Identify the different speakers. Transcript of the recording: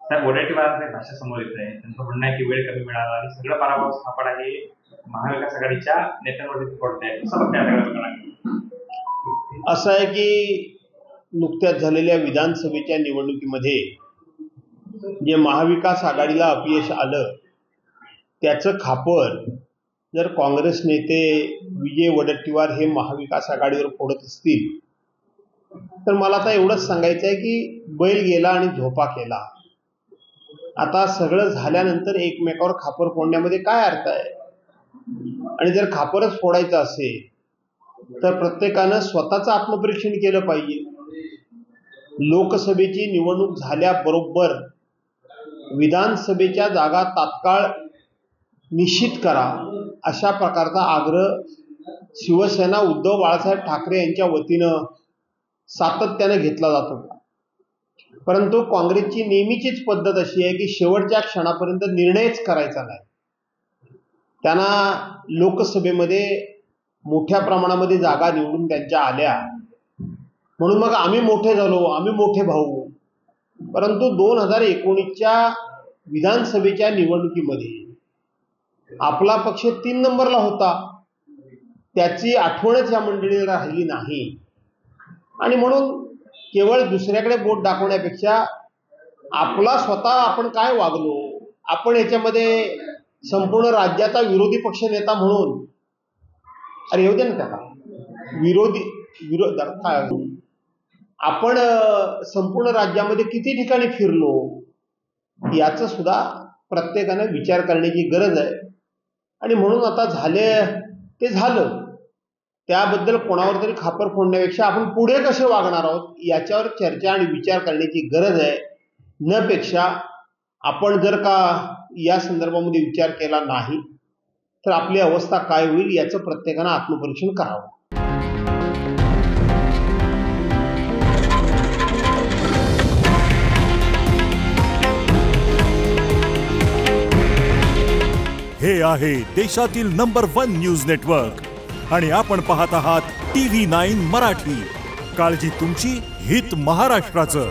Speaker 1: त्या वोडेटीवारांचे भाषा समोर येत आहे. त्यांचं म्हणणं आहे की वेळ कमी मिळाला आणि सगळं पराभव सापडा हे महाविकास आघाडीच्या नेत्यांवरती पडत आहे. कसं बघताय?
Speaker 2: असं आहे की नुकत्याच झालेल्या विधानसभेच्या निवडणुकीमध्ये जे महाविकास आघाडीला अपयश आलं त्याचं खापर जर काँग्रेस नेते विजय वडेट्टीवार हे महाविकास आघाडीवर फोडत असतील तर मला आता एवढंच सांगायचं आहे की बैल गेला आणि झोपा केला. आता सगळं झाल्यानंतर एकमेकावर खापर फोडण्यामध्ये काय अर्थ आहे? आणि जर खापरच फोडायचं असेल तर प्रत्येकानं स्वतःचं आत्मपरीक्षण केलं पाहिजे. लोकसभेची निवडणूक झाल्याबरोबर विधानसभेच्या जागा तात्काळ निश्चित करा अशा प्रकारचा आग्रह शिवसेना उद्धव बाळासाहेब ठाकरे यांच्या वतीनं सातत्याने घेतला जात होता. परंतु काँग्रेसची नेहमीचीच पद्धत अशी आहे की शेवटच्या क्षणापर्यंत निर्णयच करायचा नाही. त्यांना लोकसभेमध्ये मोठ्या प्रमाणामध्ये जागा निवडून त्यांच्या आल्या म्हणून मग आम्ही मोठे झालो, आम्ही मोठे भाऊ. परंतु 2019च्या विधानसभेच्या निवडणुकीमध्ये आपला पक्ष 3 नंबरला होता. त्याची आठवणच या मंडळीला राहिली नाही. आणि म्हणून केवळ दुसऱ्याकडे बोट दाखवण्यापेक्षा आपला स्वतः आपण काय वागलो, आपण याच्यामध्ये संपूर्ण राज्याचा विरोधी पक्ष नेता म्हणून अरे येऊ दे ना त्याला विरोध काय आपण संपूर्ण राज्यामध्ये किती ठिकाणी फिरलो याचा सुद्धा प्रत्येकाने विचार करण्याची गरज आहे. आणि म्हणून आता झाले ते झालं, त्याबद्दल कोणावर तरी खापर फोडण्यापेक्षा आपण पुढे कसे वागणार आहोत याच्यावर चर्चा आणि विचार करण्याची गरज आहे. न पेक्षा आपण जर का या संदर्भामध्ये विचार केला नाही तर आपली अवस्था काय होईल याचं प्रत्येकानं आत्मपरीक्षण करावं.
Speaker 3: हे आहे देशातील नंबर 1 न्यूज नेटवर्क आणि आपण पाहत आहात TV9 मराठी. काळजी तुमची, हित महाराष्ट्राचं.